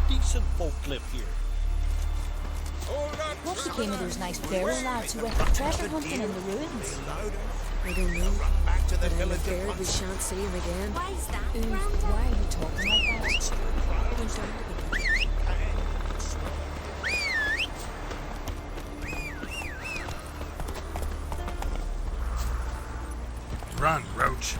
decent folk live here. What became of those nice feral lads who went treasure hunting in the ruins? I don't know. But I'm afraid we shan't see him again. Why is that? Why are you talking like that? Don't sound to be. Run, Roach.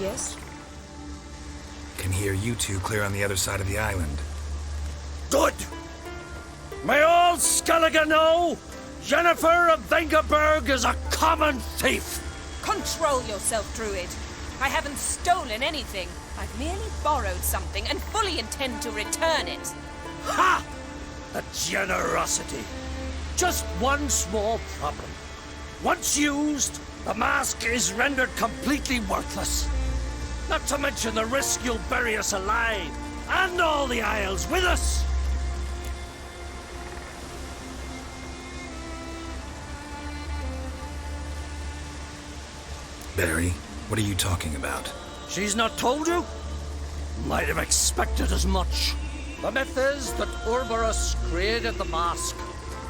Yes? Can hear you two clear on the other side of the island. Good! May all Skellige know Jennifer of Vengerberg is a common thief! Control yourself, Druid. I haven't stolen anything. I've merely borrowed something and fully intend to return it. Ha! The generosity. Just one small problem. Once used, the mask is rendered completely worthless. Not to mention the risk you'll bury us alive, and all the Isles with us. Barry, what are you talking about? She's not told you? Might have expected as much. The myth is that Ouroboros created the mask,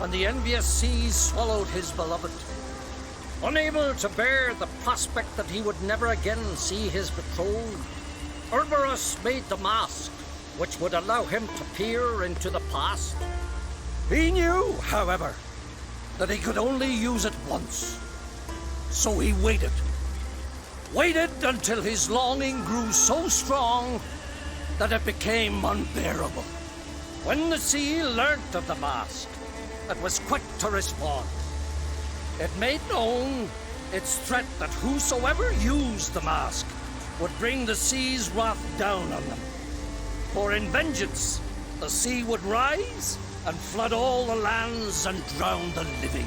and the envious seas swallowed his beloved. Unable to bear the prospect that he would never again see his betrothed, Ouroboros made the mask, which would allow him to peer into the past. He knew, however, that he could only use it once. So he waited. Waited until his longing grew so strong that it became unbearable. When the sea learnt of the mask, it was quick to respond. It made known its threat that whosoever used the mask would bring the sea's wrath down on them. For in vengeance, the sea would rise and flood all the lands and drown the living.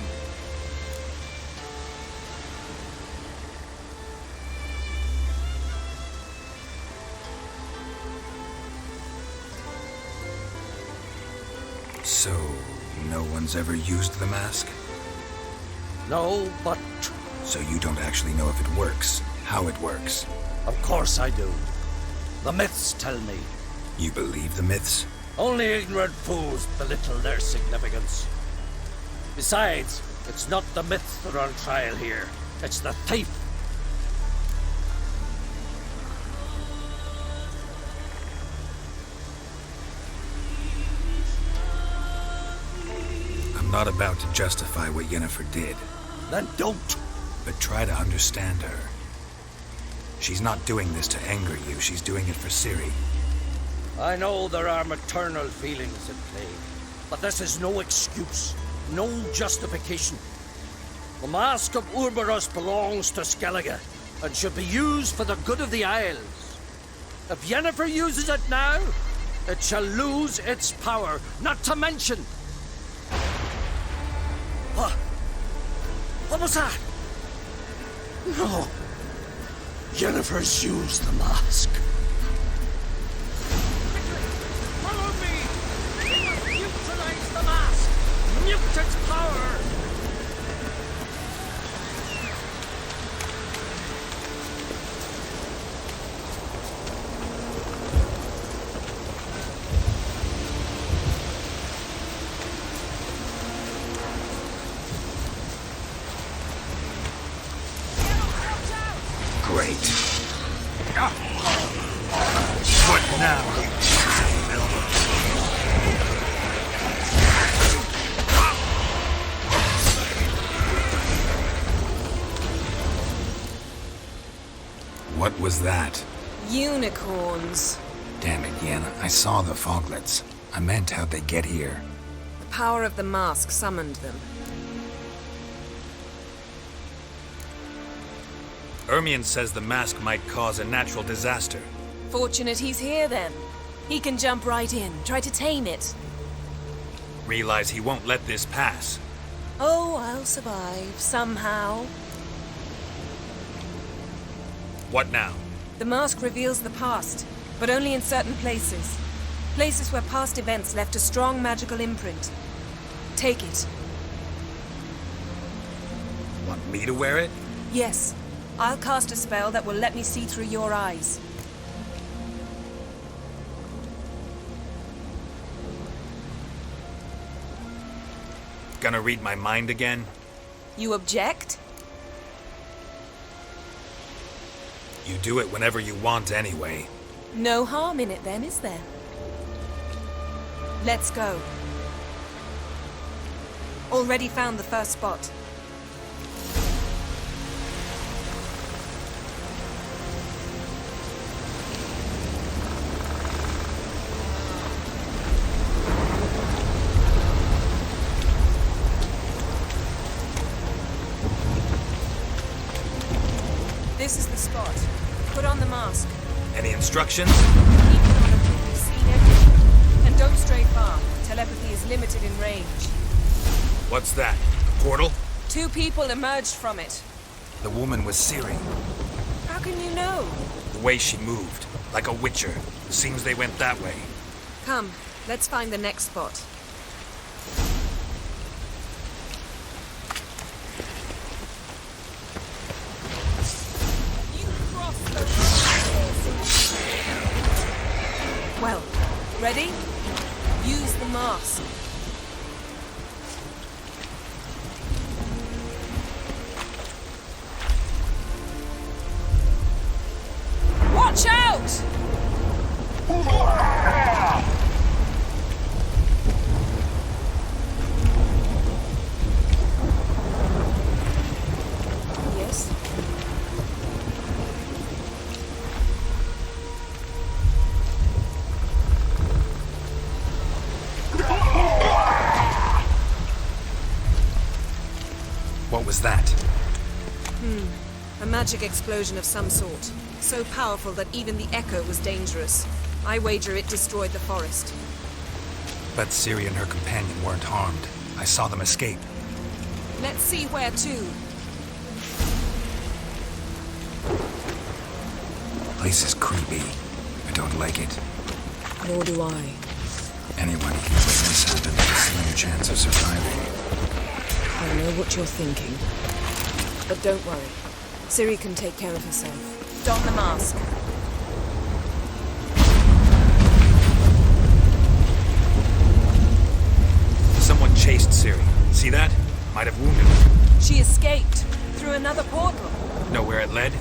So, no one's ever used the mask? No, but... So you don't actually know if it works, how it works? Of course I do. The myths tell me. You believe the myths? Only ignorant fools belittle their significance. Besides, it's not the myths that are on trial here. It's the thief. A not about to justify what Yennefer did, Then don't. but try to understand her. She's not doing this to anger you, she's doing it for Ciri. I know there are maternal feelings at play, but this is no excuse, no justification. The Mask of Urberus belongs to Skellige, and should be used for the good of the Isles. If Yennefer uses it now, it shall lose its power, not to mention... What was that? No. Yennefer's used the mask. Follow me! We must neutralize the mask! Nuke its power! Great. What now? What was that? Unicorns. Damn it, Yen. I saw the foglets. I meant how'd they get here. The power of the mask summoned them. Ermion says the mask might cause a natural disaster. Fortunate he's here then. He can jump right in, try to tame it. Realize he won't let this pass. Oh, I'll survive, somehow. What now? The mask reveals the past, but only in certain places. Places where past events left a strong magical imprint. Take it. Want me to wear it? Yes. I'll cast a spell that will let me see through your eyes. Gonna read my mind again? You object? You do it whenever you want anyway. No harm in it then, is there? Let's go. Already found the first spot. This is the spot. Put on the mask. Any instructions? Keep it on until you've seen everything. And don't stray far. Telepathy is limited in range. What's that? A portal? 2 people emerged from it. The woman was Ciri. How can you know? The way she moved. Like a witcher. Seems they went that way. Come, let's find the next spot. Well, ready? Use the mask. Watch out! Yes? What was that? A magic explosion of some sort. So powerful that even the echo was dangerous. I wager it destroyed the forest. But Ciri and her companion weren't harmed. I saw them escape. Let's see where to. The place is creepy. I don't like it. Nor do I. Anyone who can witness happen has a slim chance of surviving. I know what you're thinking. But don't worry. Ciri can take care of herself. Don the mask. Someone chased Ciri. See that? Might have wounded her. She escaped through another portal. Know where it led?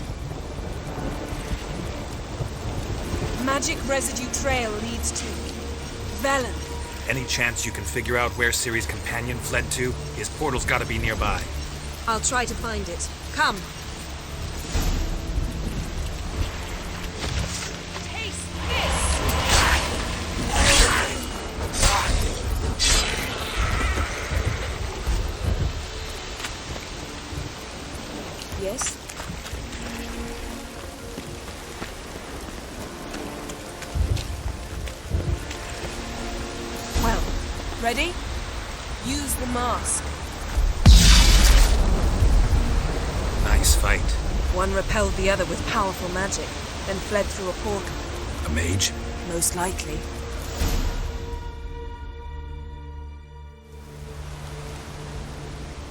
Magic residue trail leads to Velen. Any chance you can figure out where Ciri's companion fled to? His portal's gotta be nearby. I'll try to find it. Come. Taste this! Yes? Well, ready? Use the mask. Nice fight. One repelled the other with powerful magic, then fled through a portal. A mage? Most likely.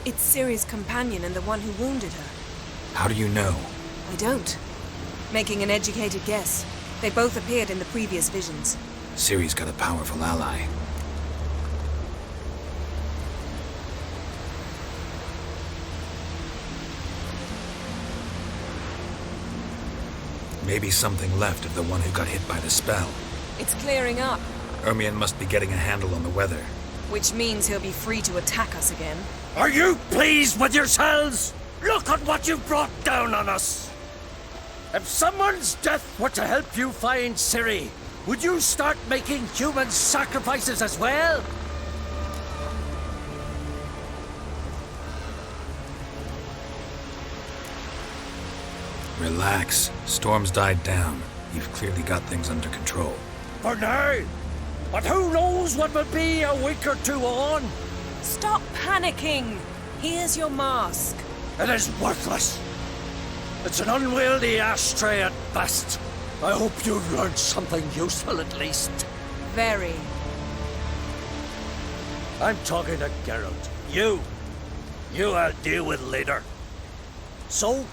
It's Ciri's companion and the one who wounded her. How do you know? I don't. Making an educated guess. They both appeared in the previous visions. Ciri's got a powerful ally. Maybe something left of the one who got hit by the spell. It's clearing up, Ermion must be getting a handle on the weather. which means he'll be free to attack us again. Are you pleased with yourselves? Look at what you've brought down on us. If someone's death were to help you find Ciri, would you start making human sacrifices as well? Relax. Storm's died down. You've clearly got things under control. For now. But who knows what will be a week or two on? Stop panicking! Here's your mask. It is worthless. It's an unwieldy ashtray at best. I hope you've learned something useful at least. Very. I'm talking to Geralt. You I'll deal with later. So?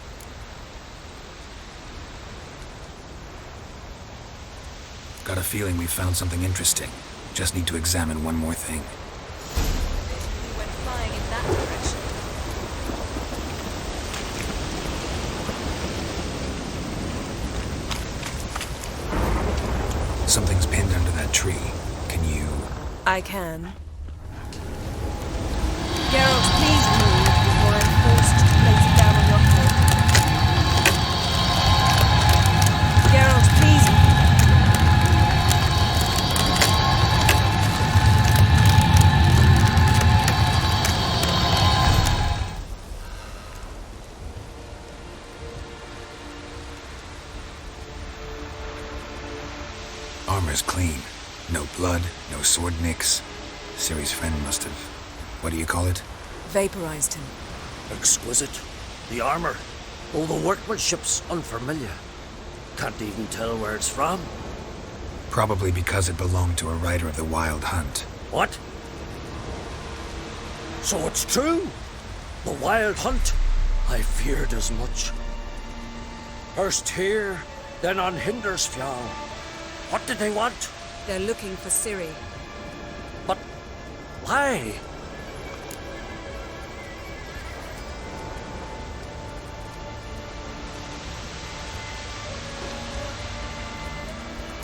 Got a feeling we found something interesting. Just need to examine one more thing. We went flying in that direction. Something's pinned under that tree. Can you... I can. Geralt, please move before I'm forced to place it down on your head. Geralt, please. Armor's clean. No blood, no sword nicks. Ciri's friend must have... What do you call it? Vaporized him. Exquisite. The armor. Though the workmanship's unfamiliar. Can't even tell where it's from. Probably because it belonged to a rider of the Wild Hunt. What? So it's true? The Wild Hunt? I feared as much. First here, then on Hindersfjall. What did they want? They're looking for Ciri. But why?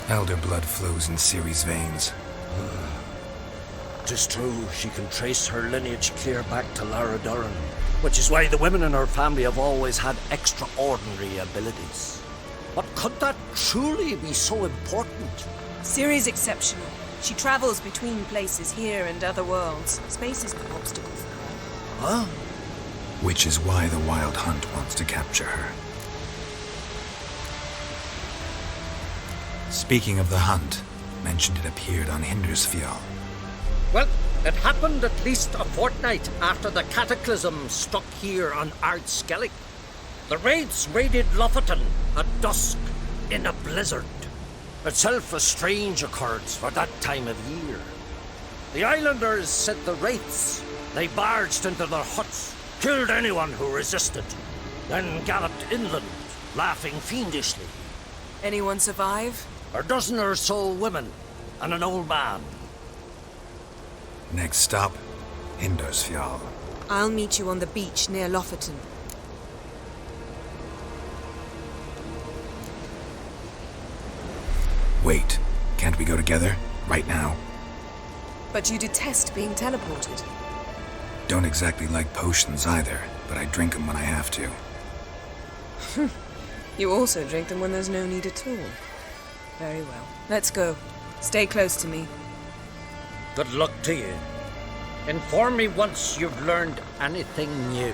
Elder blood flows in Ciri's veins. 'Tis true, she can trace her lineage clear back to Lara Duran, which is why the women in her family have always had extraordinary abilities. But could that truly be so important? Ciri's exceptional. She travels between places here and other worlds. Space is no obstacle for her. Huh? Which is why the Wild Hunt wants to capture her. Speaking of the hunt, mentioned it appeared on Hindersfjall. Well, it happened at least a fortnight after the cataclysm struck here on Ardskellig. The raids raided Lofoten at dusk in a blizzard. Itself a strange occurrence for that time of year. The islanders said the wraiths. They barged into their huts, killed anyone who resisted, then galloped inland, laughing fiendishly. Anyone survive? A dozen or so women and an old man. Next stop, Hindersfjall. I'll meet you on the beach near Lofoten. Wait, can't we go together? Right now? But you detest being teleported. Don't exactly like potions either, but I drink them when I have to. You also drink them when there's no need at all. Very well. Let's go. Stay close to me. Good luck to you. Inform me once you've learned anything new.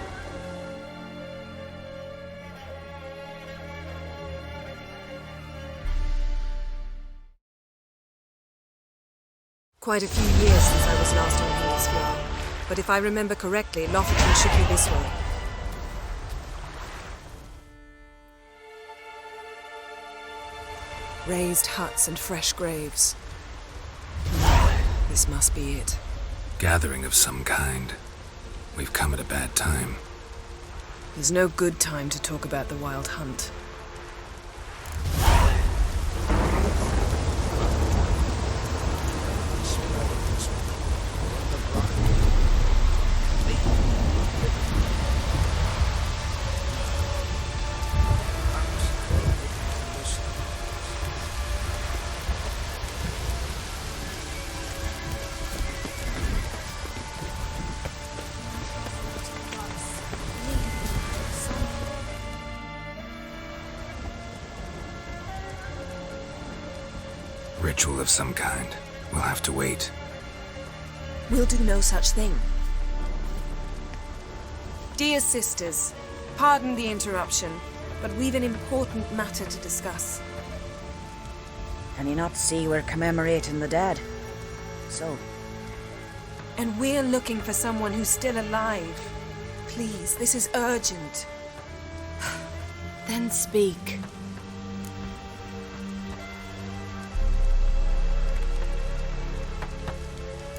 Quite a few years since I was last on Hillsfjord, but if I remember correctly, Lofferton should be this way. Raised huts and fresh graves. This must be it. Gathering of some kind. We've come at a bad time. There's no good time to talk about the Wild Hunt. Ritual of some kind. We'll have to wait. We'll do no such thing. Dear sisters, pardon the interruption, but we've an important matter to discuss. Can you not see we're commemorating the dead? So, And we're looking for someone who's still alive. Please, this is urgent. Then speak.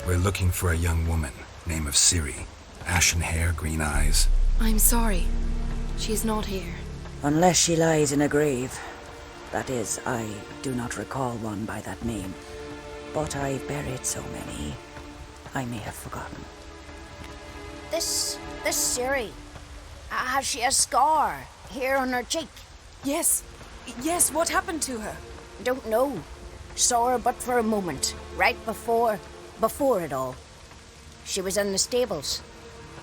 We're looking for a young woman, name of Ciri. Ashen hair, green eyes. I'm sorry. She is not here. unless she lies in a grave. That is, I do not recall one by that name. But I've buried so many, I may have forgotten. This Ciri, has she a scar here on her cheek? Yes, what happened to her? Don't know. Saw her but for a moment, right before it all. She was in the stables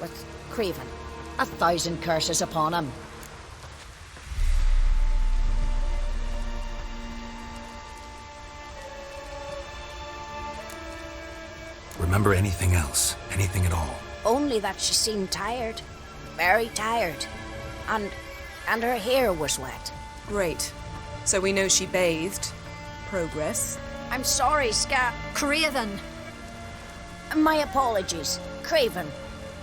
with Craven. 1,000 curses upon him. Remember anything else? Anything at all? Only that she seemed tired. Very tired. And her hair was wet. Great. So we know she bathed. Progress. I'm sorry, Craven. My apologies. Craven.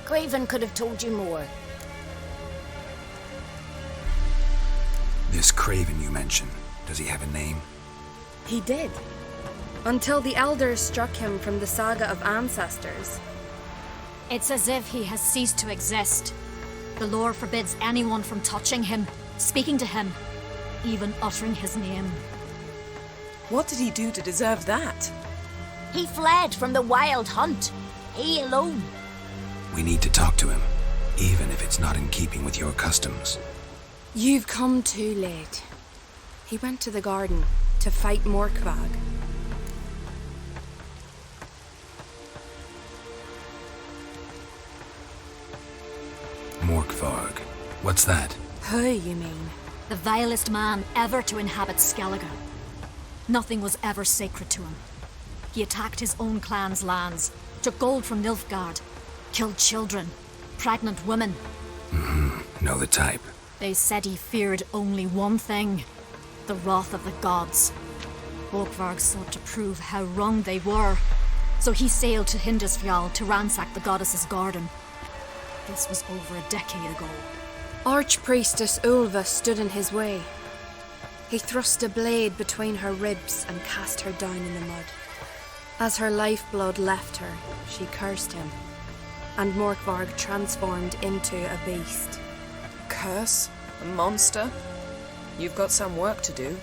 Craven could have told you more. This Craven you mentioned, does he have a name? He did. Until the elders struck him from the saga of ancestors. It's as if he has ceased to exist. The lore forbids anyone from touching him, speaking to him, even uttering his name. What did he do to deserve that? He fled from the Wild Hunt. He alone. We need to talk to him, even if it's not in keeping with your customs. You've come too late. He went to the garden to fight Morkvag. Morkvarg. What's that? Who, you mean? The vilest man ever to inhabit Skellige. Nothing was ever sacred to him. He attacked his own clan's lands, took gold from Nilfgaard, killed children, pregnant women. Know the type. They said he feared only one thing, the wrath of the gods. Morkvarg sought to prove how wrong they were, so he sailed to Hindisfjall to ransack the goddess's garden. This was over a decade ago. Archpriestess Ulva stood in his way. He thrust a blade between her ribs and cast her down in the mud. As her lifeblood left her, she cursed him, and Morkvarg transformed into a beast. Curse? A monster? You've got some work to do.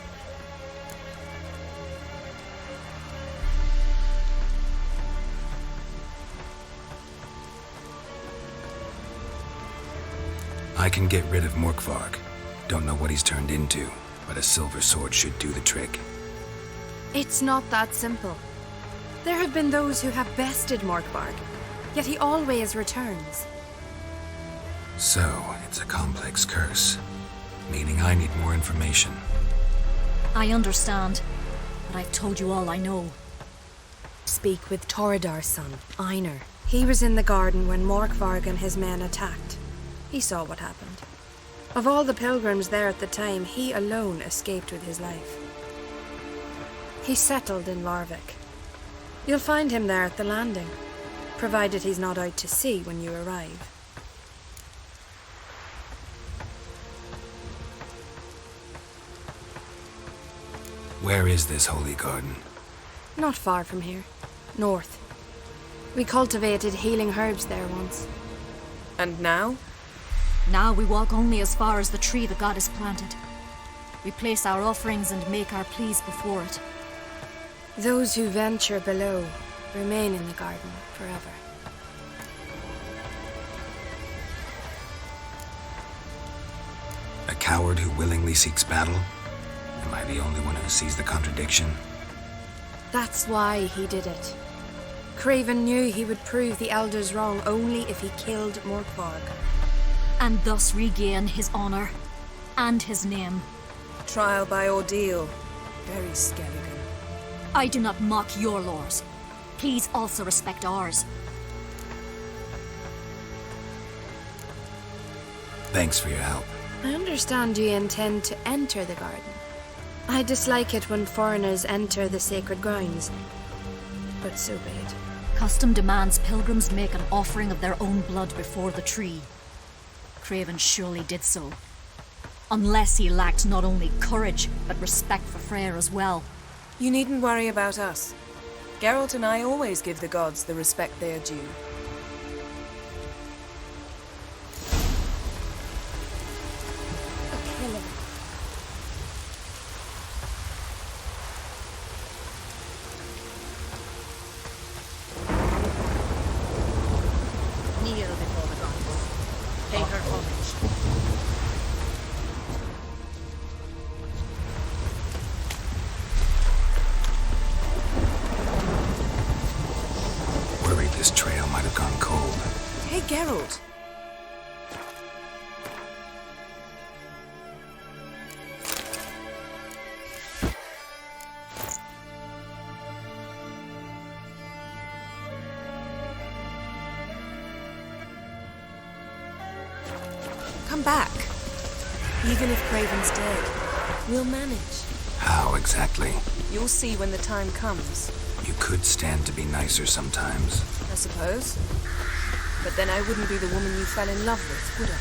I can get rid of Morkvarg. Don't know what he's turned into, but a silver sword should do the trick. It's not that simple. There have been those who have bested Morkvarg, yet he always returns. So, it's a complex curse, meaning I need more information. I understand, but I've told you all I know. Speak with Toradar's son, Einar. He was in the garden when Morkvarg and his men attacked. He saw what happened. Of all the pilgrims there at the time, he alone escaped with his life. He settled in Larvik. You'll find him there at the landing, provided he's not out to sea when you arrive. Where is this holy garden? Not far from here. North. We cultivated healing herbs there once. And now? Now we walk only as far as the tree the goddess planted. We place our offerings and make our pleas before it. Those who venture below remain in the garden forever. A coward who willingly seeks battle? Am I the only one who sees the contradiction? That's why he did it. Craven knew he would prove the elders wrong only if he killed Morkvarg. And thus regain his honor and his name. Trial by ordeal. Very Skelligan. I do not mock your laws. Please also respect ours. Thanks for your help. I understand you intend to enter the garden. I dislike it when foreigners enter the sacred grounds, but so be it. Custom demands pilgrims make an offering of their own blood before the tree. Craven surely did so. Unless he lacked not only courage, but respect for Freyr as well. You needn't worry about us. Geralt and I always give the gods the respect they are due. A killer. Kneel before the goddess. Pay her homage. Worried this trail might have gone cold. Hey, Geralt. Come back. Even if Craven's dead, we'll manage. How exactly? You'll see when the time comes, You could stand to be nicer sometimes. I suppose. But then I wouldn't be the woman you fell in love with, would I?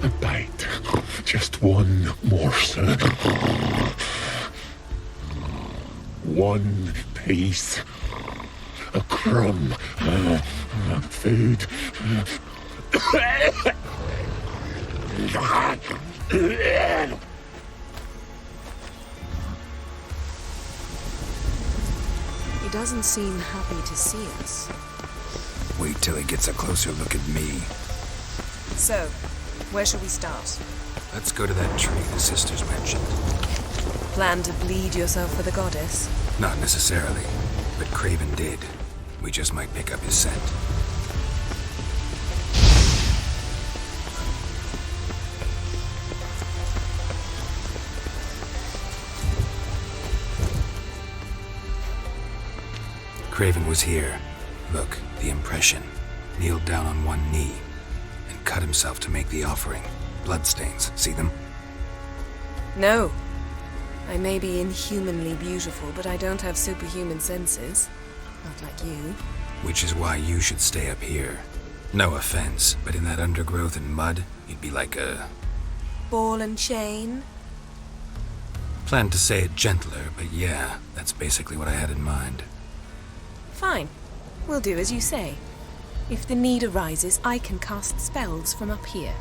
A bite. Just one morsel. One piece. A crumb. Food. He doesn't seem happy to see us. Wait till he gets a closer look at me. So, where shall we start? Let's go to that tree the sisters mentioned. Plan to bleed yourself for the goddess? Not necessarily, but Craven did. We just might pick up his scent. Craven was here. Look, the impression. Kneeled down on one knee and cut himself to make the offering. Bloodstains, see them? No. I may be inhumanly beautiful, but I don't have superhuman senses. Not like you. Which is why you should stay up here. No offense, but in that undergrowth and mud, you'd be like a... Ball and chain? Planned to say it gentler, but yeah, that's basically what I had in mind. Fine. We'll do as you say. If the need arises, I can cast spells from up here.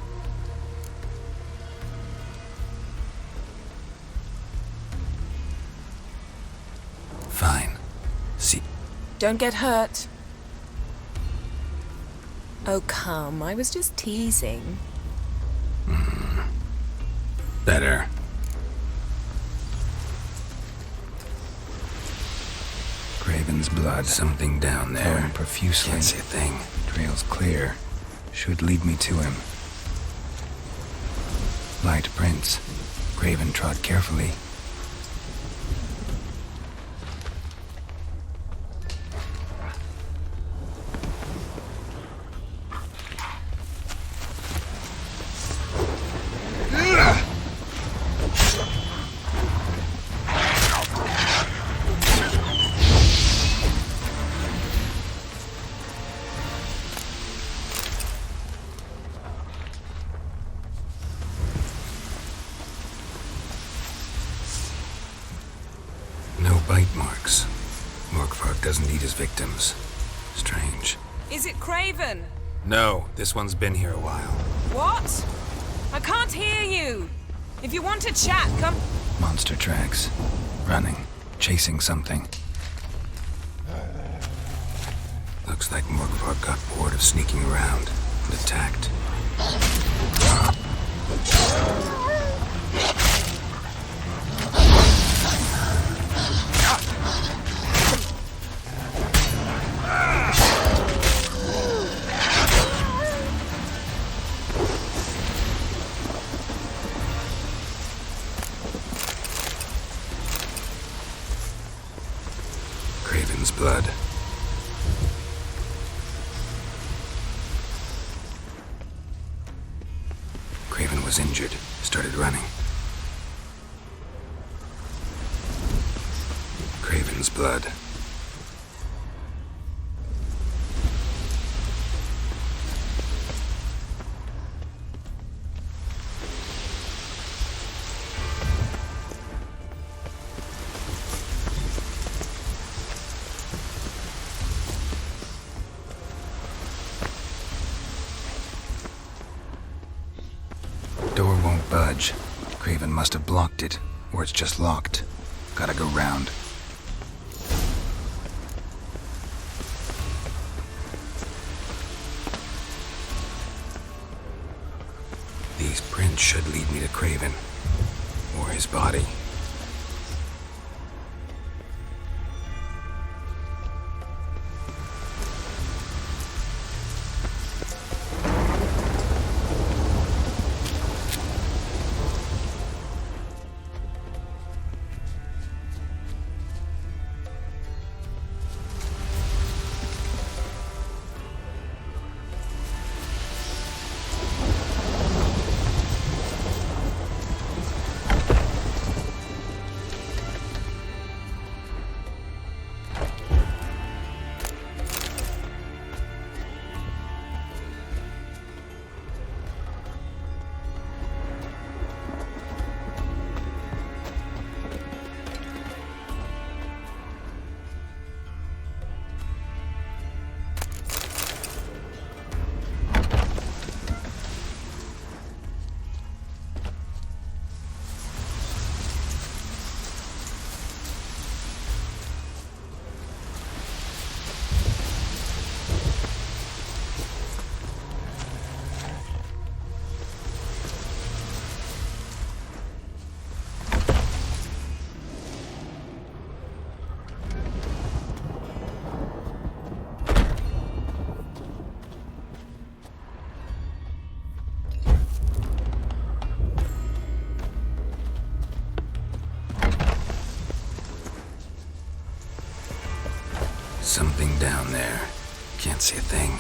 Fine. See... Don't get hurt. Oh, come. I was just teasing. Better. Craven's blood. Something down there. Flowing profusely. Can't see a thing. Trail's clear. Should lead me to him. Light prints. Craven trod carefully. Bite marks. Morkvark doesn't eat his victims. Strange. Is it Craven? No, this one's been here a while. What? I can't hear you. If you want to chat, come... Monster tracks. Running. Chasing something. Looks like Morkvark got bored of sneaking around and attacked. Craven's blood. Craven was injured, started running. Craven's blood. Door won't budge. Craven must have blocked it, or it's just locked. Gotta go round. These prints should lead me to Craven, or his body. Something down there. Can't see a thing.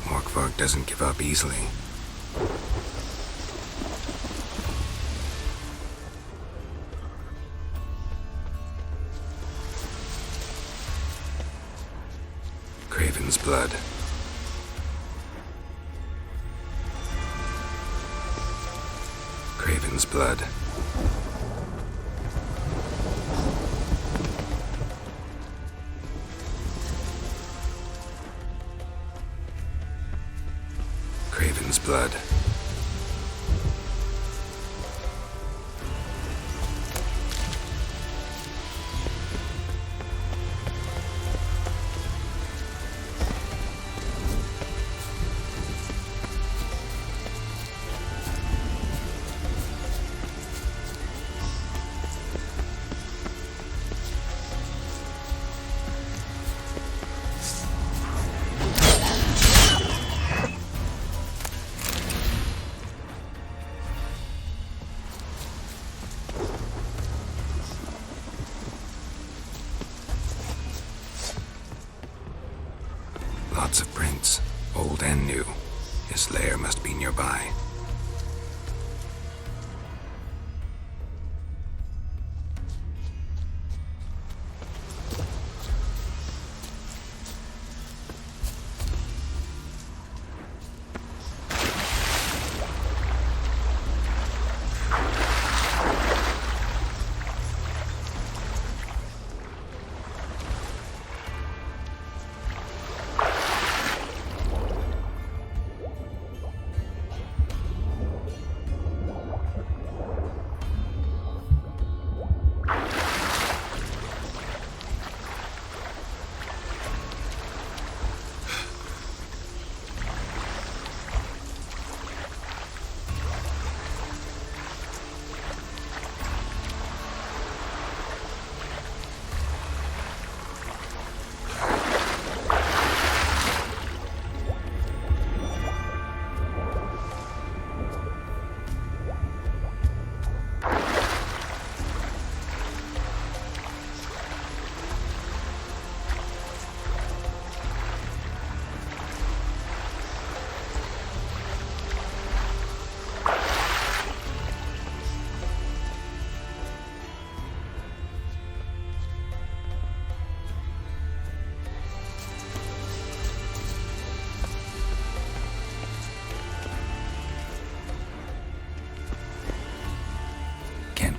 Morkvarg doesn't give up easily. Craven's blood. Craven's blood. Craven's blood. Lots of prints, old and new. His lair must be nearby.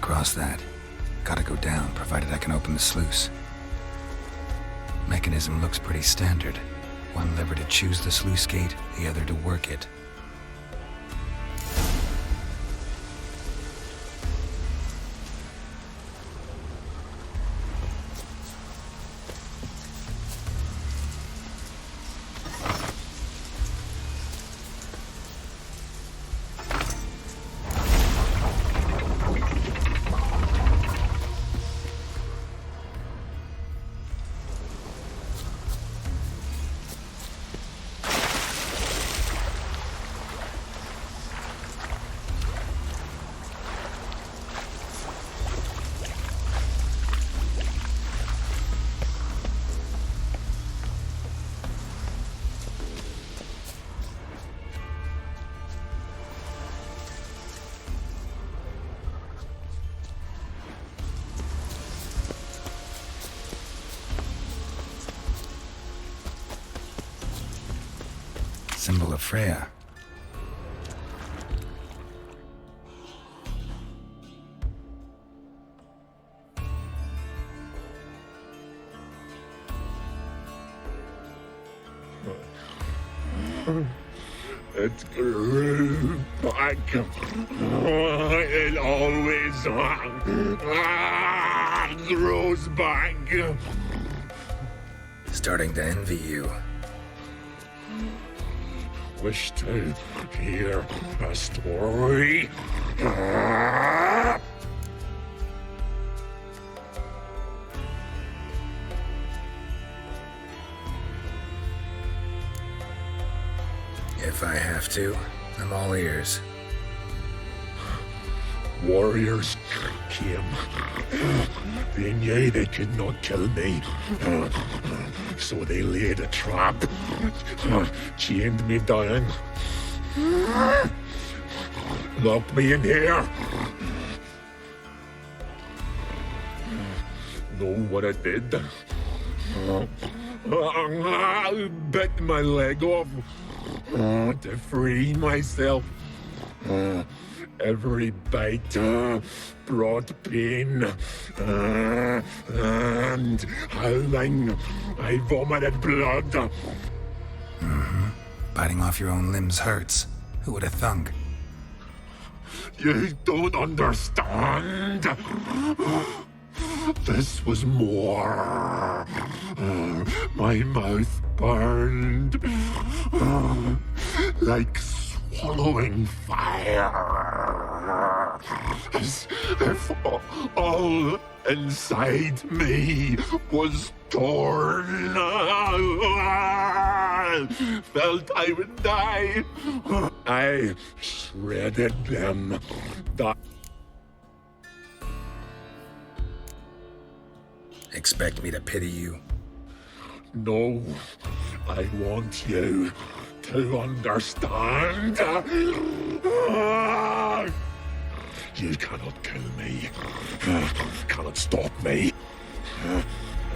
Cross that. Gotta go down, provided I can open the sluice. Mechanism looks pretty standard. One lever to choose the sluice gate, the other to work it. Symbol of Freya. It grew back. It always grows back. Starting to envy you. Wish to hear a story. If I have to, I'm all ears. Warriors came. They knew they could not kill me. So they laid a trap. Chained me down. Locked me in here. Know what I did? I bit my leg off to free myself. Every bite brought pain, and howling, I vomited blood. Biting off your own limbs hurts. Who would have thunk? You don't understand. This was more. My mouth burned like swallowing fire. As if all inside me was torn. Felt I would die. I shredded them. Expect me to pity you? No, I want you to understand. You cannot kill me. Cannot stop me.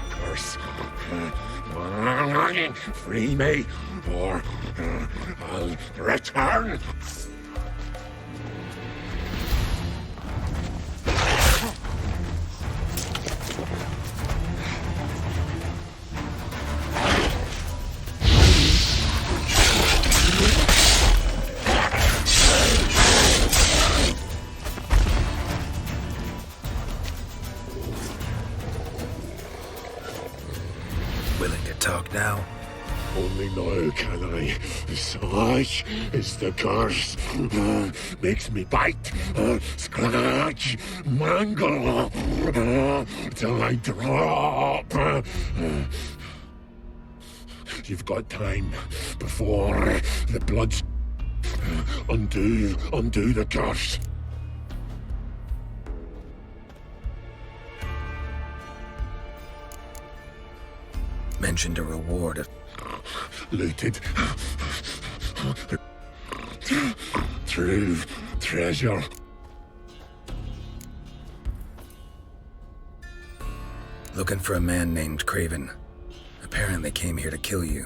Curse. Free me, or I'll return. Willing to talk now? Only now can I. Such is the curse. Makes me bite, scratch, mangle, till I drop. You've got time before the blood's... Undo the curse. Mentioned a reward of... Looted. True treasure. Looking for a man named Craven. Apparently came here to kill you.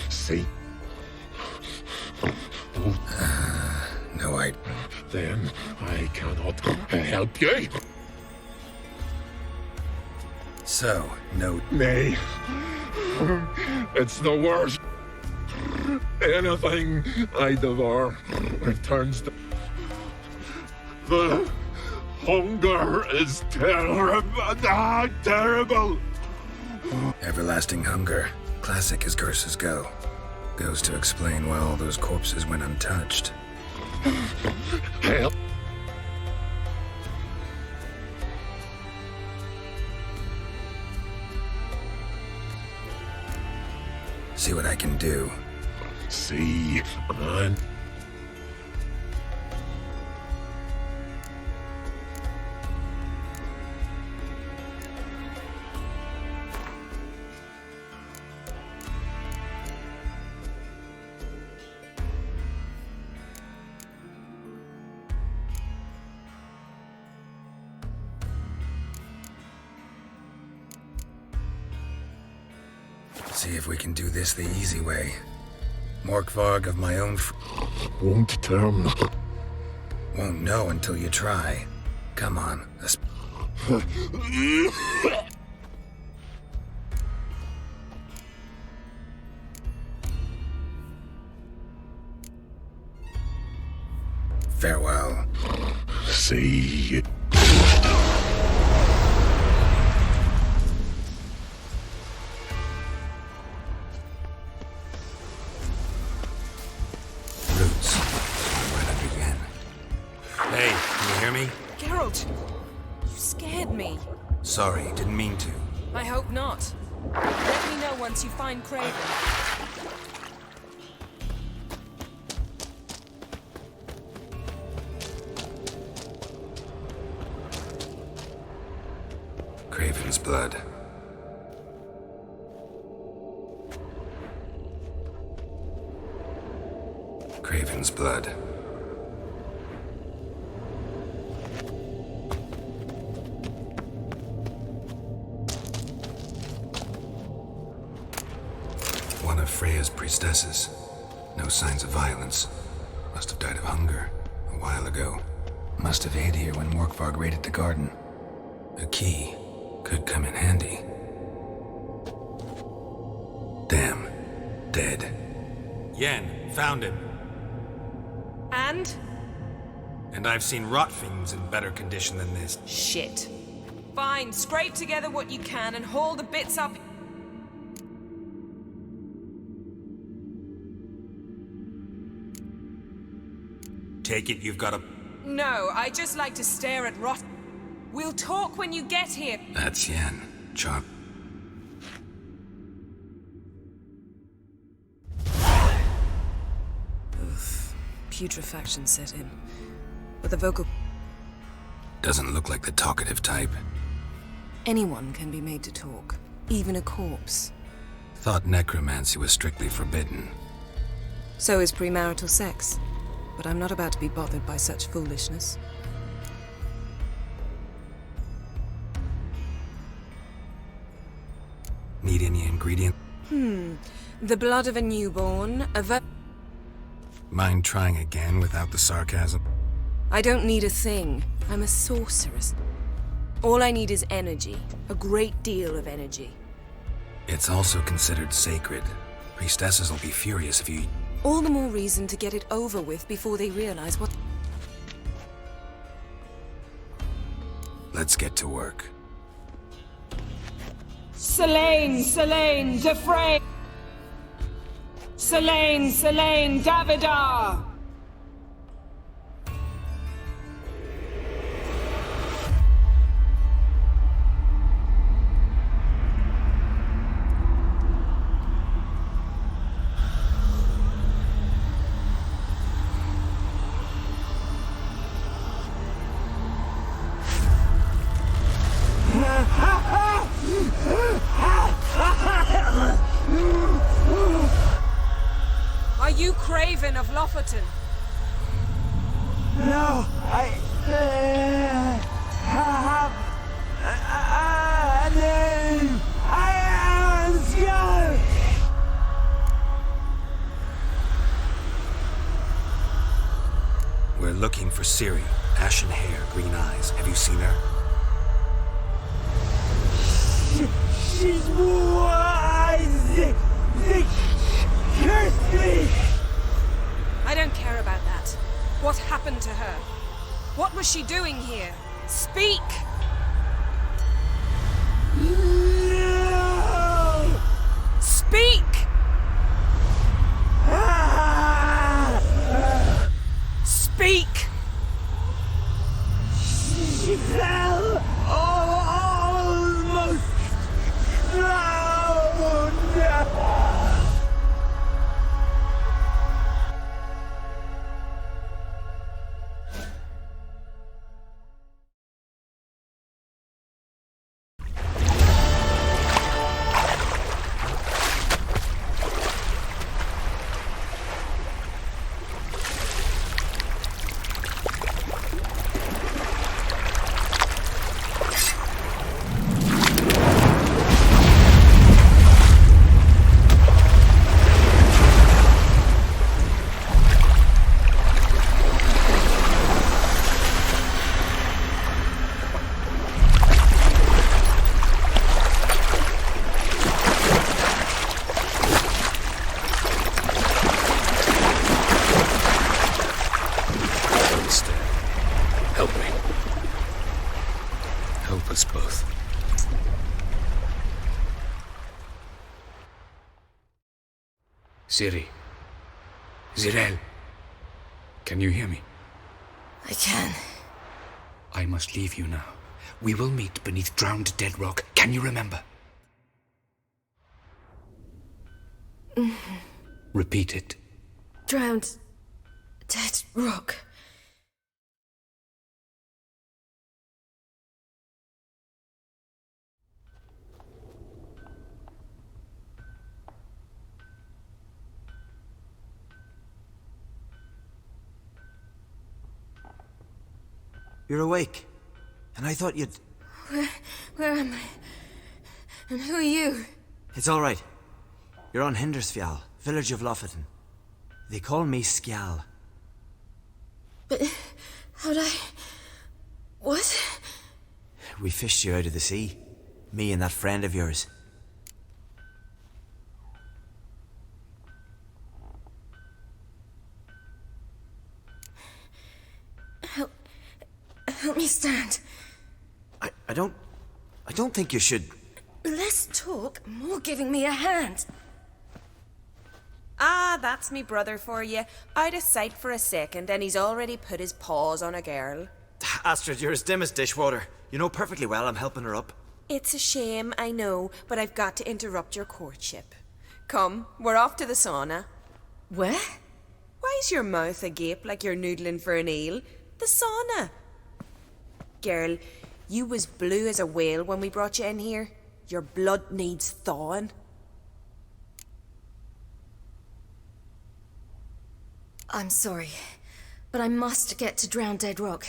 See? No, Then I cannot help you. So, no... Nay. It's the worst. Anything I devour returns to... The hunger is terrible. Everlasting hunger. Classic as curses go. Goes to explain why all those corpses went untouched. Help. See what I can do. See, man. See if we can do this the easy way. Morkvarg of my own Won't turn. Won't know until you try. Come on. Farewell. See. Hey, can you hear me? Geralt! You scared me. Sorry, didn't mean to. I hope not. Let me know once you find Craven. blood. Craven's blood. One of Freya's priestesses. No signs of violence. Must have died of hunger a while ago. Must have hid here when Morkvarg raided the garden. A key could come in handy. Damn. Dead. Yen, found him. And? And I've seen rot fiends in better condition than this. Shit. Fine, scrape together what you can and haul the bits up. Take it you've got a... No, I just like to stare at rot. We'll talk when you get here. That's Yen. Chop. Putrefaction set in. But the vocal... Doesn't look like the talkative type. Anyone can be made to talk. Even a corpse. Thought necromancy was strictly forbidden. So is premarital sex. But I'm not about to be bothered by such foolishness. Need any ingredient? The blood of a newborn, Mind trying again without the sarcasm? I don't need a thing. I'm a sorceress. All I need is energy. A great deal of energy. It's also considered sacred. Priestesses will be furious if you... All the more reason to get it over with before they realize what... Let's get to work. Selene, Defray! Selene, Davidar! Are you Craven of Lofoten? No, I have a name. I am Scar. We're looking for Ciri. Ashen hair, green eyes. Have you seen her? She's wise. They cursed me. I don't care about that. What happened to her? What was she doing here? Speak! No. Speak! Speak! She fell almost drowned. Help me. Help us both. Ciri. Zirel. Can you hear me? I can. I must leave you now. We will meet beneath drowned dead rock. Can you remember? Repeat it. Drowned. Dead rock. You're awake. And I thought you'd... Where am I? And who are you? It's all right. You're on Hindersfjall, village of Lofoten. They call me Skjal. But how'd I... What? We fished you out of the sea. Me and that friend of yours. Help me stand. I don't think you should... Less talk, more giving me a hand. Ah, that's me brother for you. Out of sight for a second, and he's already put his paws on a girl. Astrid, you're as dim as dishwater. You know perfectly well I'm helping her up. It's a shame, I know, but I've got to interrupt your courtship. Come, we're off to the sauna. Where? Why's your mouth agape like you're noodling for an eel? The sauna. Girl, you was blue as a whale when we brought you in here. Your blood needs thawing. I'm sorry, but I must get to Drowned Dead Rock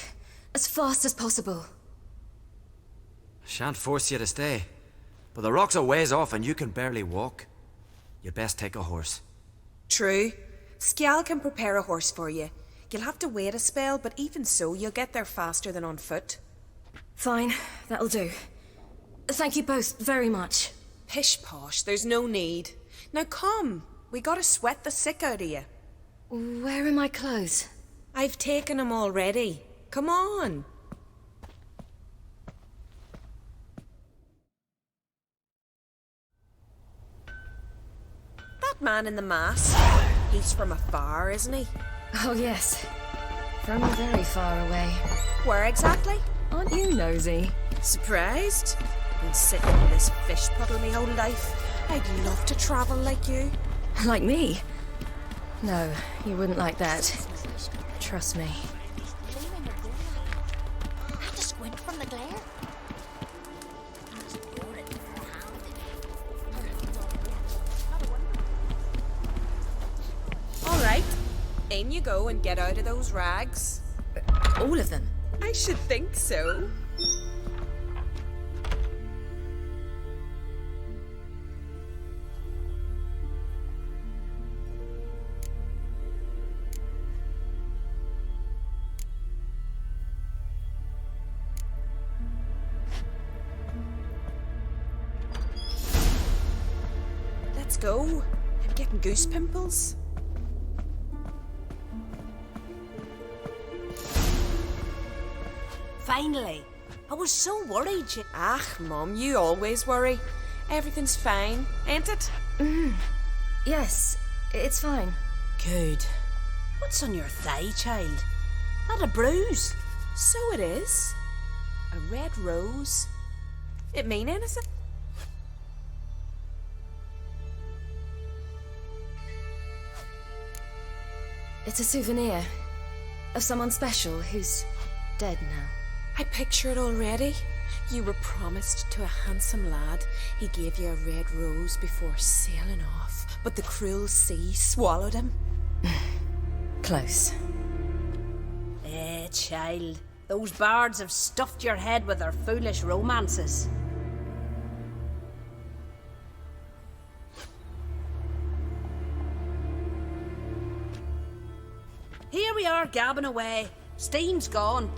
as fast as possible. Shan't force you to stay. But the rock's a ways off and you can barely walk. You'd best take a horse. True. Skjal can prepare a horse for you. You'll have to wait a spell, but even so, you'll get there faster than on foot. Fine, that'll do. Thank you both very much. Pish posh, there's no need. Now come, we gotta sweat the sick out of you. Where are my clothes? I've taken them already. Come on. That man in the mask, he's from afar, isn't he? Oh yes, from very far away. Where exactly? Aren't you nosy? Surprised? Been sitting in this fish puddle me whole life. I'd love to travel like you. Like me? No, you wouldn't like that. Trust me. I had to squint from the glare. All right, in you go and get out of those rags. All of them? I should think so. Let's go. I'm getting goose pimples. Finally. I was so worried. Ah, Mum, you always worry. Everything's fine, ain't it? Yes, it's fine. Good. What's on your thigh, child? That a bruise? So it is. A red rose. It mean anything? It's a souvenir of someone special who's dead now. I picture it already. You were promised to a handsome lad. He gave you a red rose before sailing off, but the cruel sea swallowed him. Close. Child. Those bards have stuffed your head with their foolish romances. Here we are, gabbing away. Steam's gone.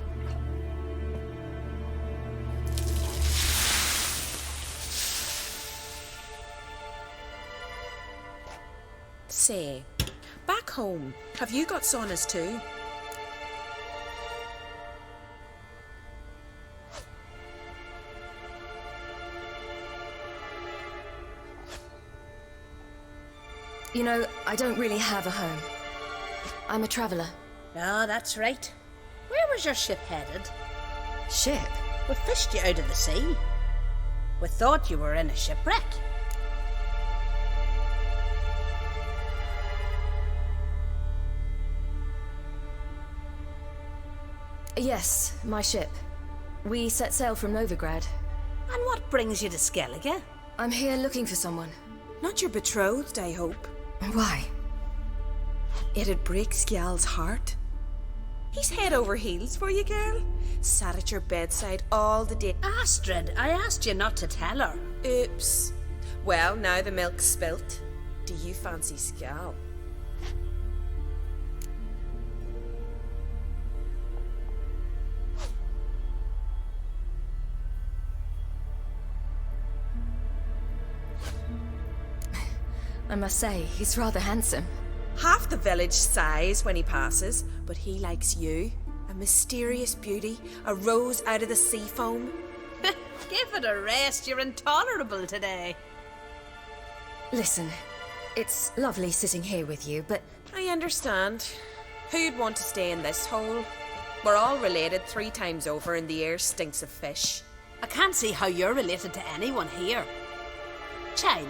Say, back home, have you got saunas too? You know, I don't really have a home. I'm a traveller. Ah, that's right. Where was your ship headed? Ship? We fished you out of the sea. We thought you were in a shipwreck. Yes, my ship. We set sail from Novigrad. And what brings you to Skellige? I'm here looking for someone. Not your betrothed, I hope. Why? It'd break Skjal's heart. He's head over heels for you, girl. Sat at your bedside all the day. Astrid, I asked you not to tell her. Oops. Well, now the milk's spilt. Do you fancy Scal? I must say, he's rather handsome. Half the village sighs when he passes, but he likes you. A mysterious beauty, a rose out of the sea foam. Give it a rest, you're intolerable today. Listen, it's lovely sitting here with you, but... I understand. Who'd want to stay in this hole? We're all related 3 times over and the air stinks of fish. I can't see how you're related to anyone here. Child,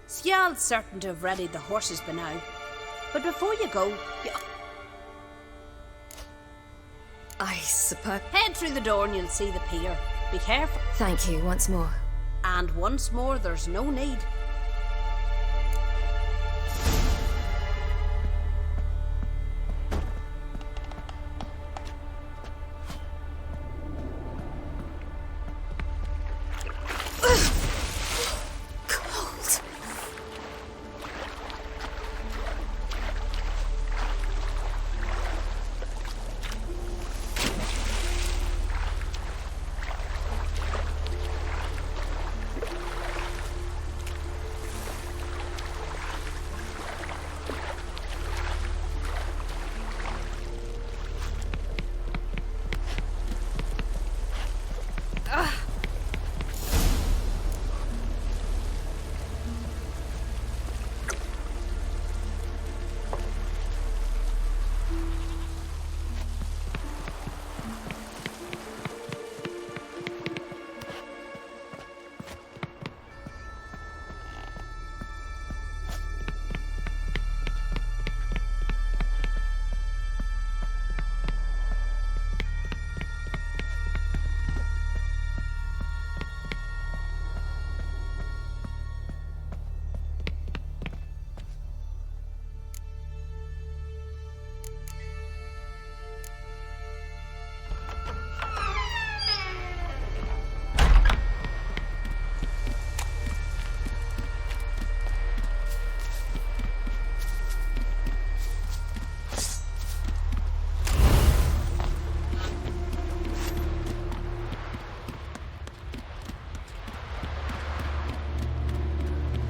Sjal's certain to have readied the horses by now. But before you go, I suppose... Head through the door and you'll see the pier. Be careful. Thank you once more. And once more, there's no need.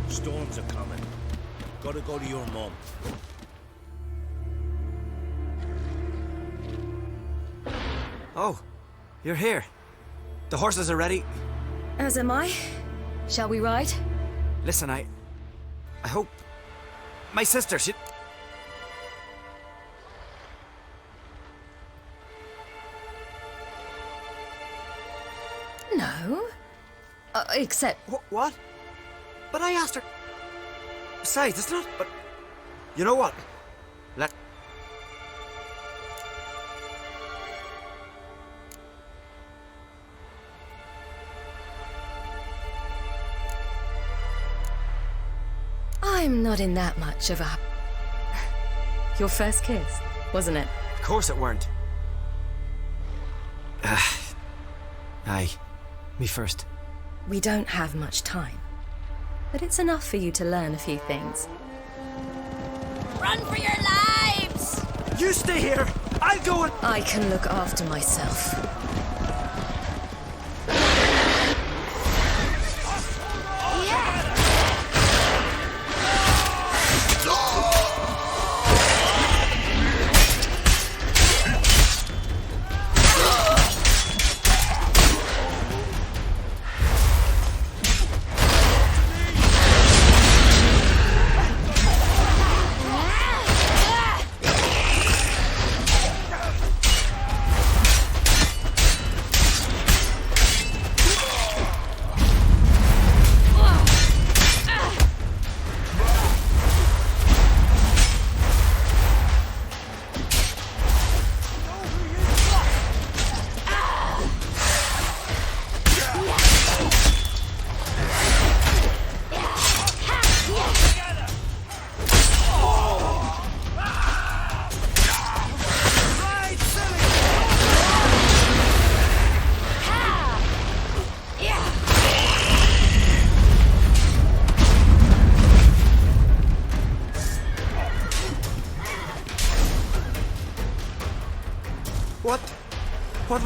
Storms are coming. Gotta go to your mum. Oh, you're here. The horses are ready. As am I. Shall we ride? Listen, I hope... My sister, she... No. Except... What? But I asked her... Besides, it's not... But... You know what? Let... I'm not in that much of a... Your first kiss, wasn't it? Of course it weren't. Aye. Me first. We don't have much time. But it's enough for you to learn a few things. Run for your lives! You stay here! I'll go and... I can look after myself.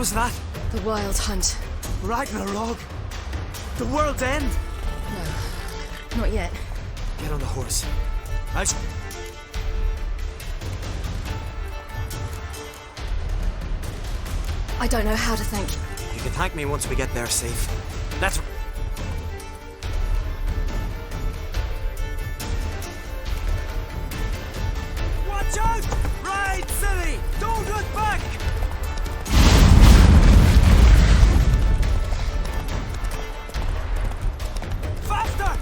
was that? The Wild Hunt. Ragnarok? The world's end? No, not yet. Get on the horse. I don't know how to thank you. You can thank me once we get there safe. Let's... Watch out! Ride, silly! Don't look back! Faster!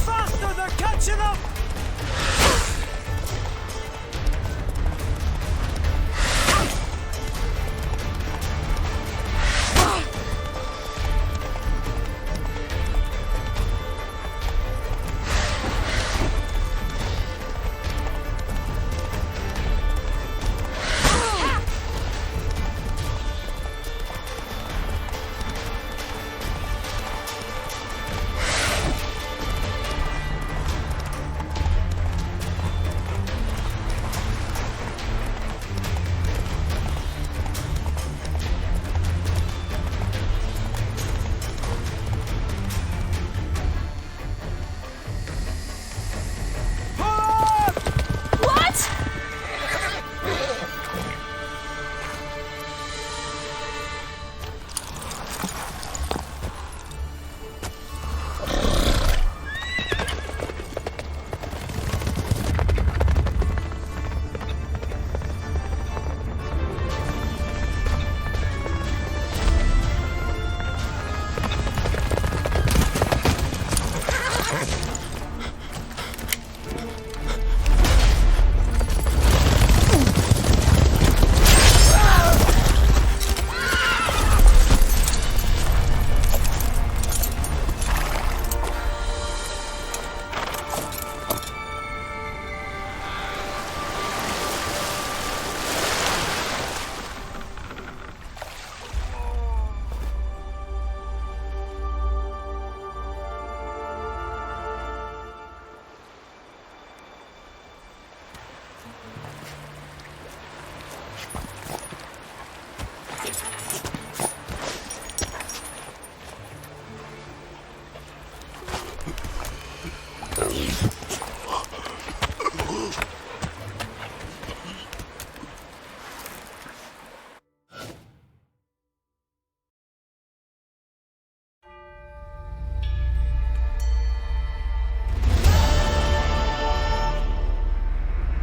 Faster! They're catching up!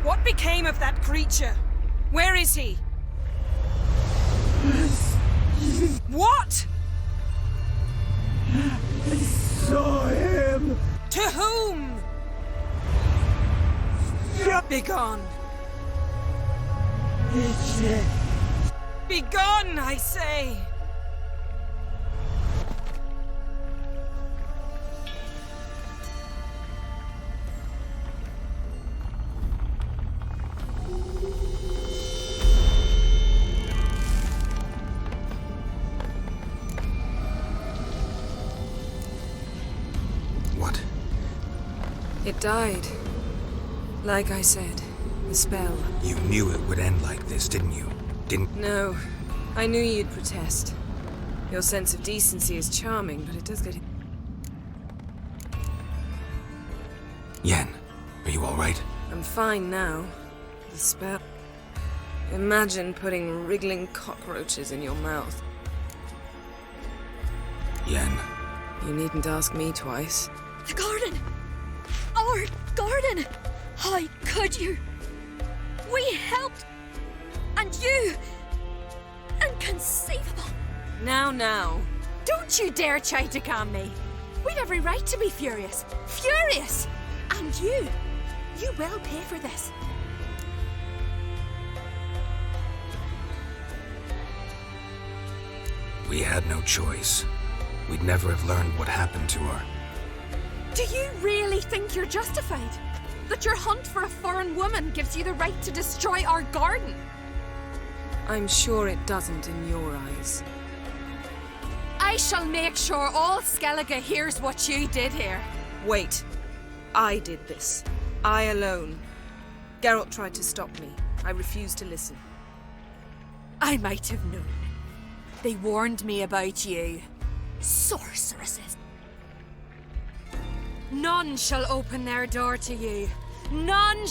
What became of that creature? Where is he? What? I saw him! To whom? Begone! Begone, I say! What? It died. Like I said, the spell. You knew it would end like this, didn't you? No. I knew you'd protest. Your sense of decency is charming, but it does get... Yen, are you alright? I'm fine now. The spell... Imagine putting wriggling cockroaches in your mouth. Yen. You needn't ask me twice. The garden! Our garden! How could you? We helped! And you! Inconceivable! Now. Don't you dare try to calm me. We'd every right to be furious. Furious! And you will pay for this. We had no choice. We'd never have learned what happened to her. Do you really think you're justified? That your hunt for a foreign woman gives you the right to destroy our garden? I'm sure it doesn't in your eyes. I shall make sure all Skellige hears what you did here. Wait. I did this. I alone. Geralt tried to stop me. I refused to listen. I might have known. They warned me about you. Sorceresses. None shall open their door to you. None.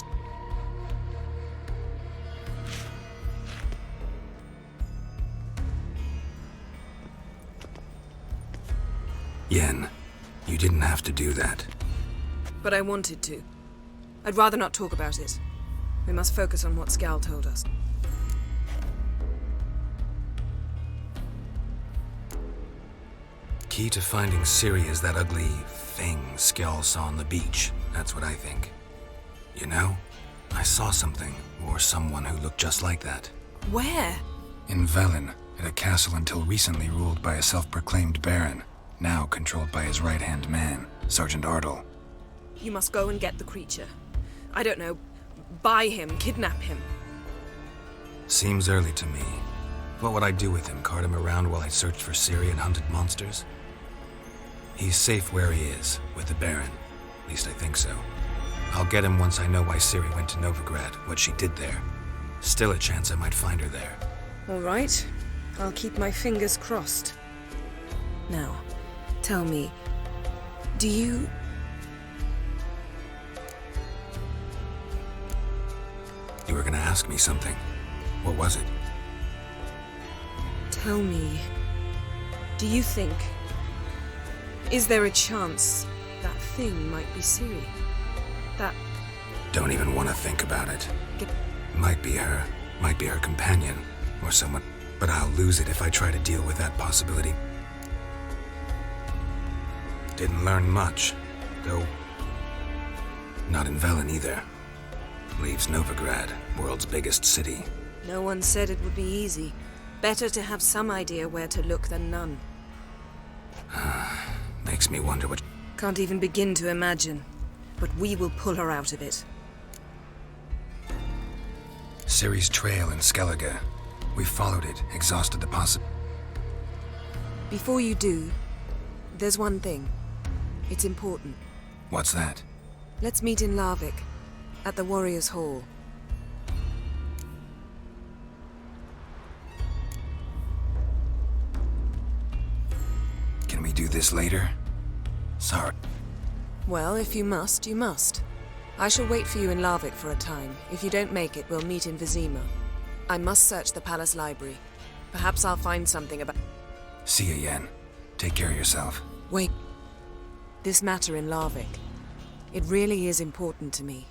Yen, you didn't have to do that. But I wanted to. I'd rather not talk about it. We must focus on what Scal told us. Key to finding Ciri is that ugly thing Skjall saw on the beach. That's what I think. You know, I saw something, or someone who looked just like that. Where? In Velen, at a castle until recently ruled by a self-proclaimed baron, now controlled by his right-hand man, Sergeant Ardle. You must go and get the creature. I don't know, buy him, kidnap him. Seems early to me. What would I do with him? Cart him around while I searched for Ciri and hunted monsters? He's safe where he is, with the Baron. At least I think so. I'll get him once I know why Ciri went to Novigrad, what she did there. Still a chance I might find her there. All right. I'll keep my fingers crossed. Now, tell me, do you... You were gonna ask me something. What was it? Tell me, do you think... Is there a chance that thing might be Ciri? That... Don't even want to think about it. Might be her companion, or someone, but I'll lose it if I try to deal with that possibility. Didn't learn much, though. Not in Velen either. Leaves Novigrad, world's biggest city. No one said it would be easy. Better to have some idea where to look than none. Makes me wonder what... Can't even begin to imagine. But we will pull her out of it. Ciri's trail in Skellige. We followed it, exhausted the Before you do, there's one thing. It's important. What's that? Let's meet in Larvik, at the Warriors' Hall. Can we do this later? Sorry. Well, if you must, you must. I shall wait for you in Larvik for a time. If you don't make it, we'll meet in Vizima. I must search the palace library. Perhaps I'll find something about... See you, Yen. Take care of yourself. Wait. This matter in Larvik. It really is important to me.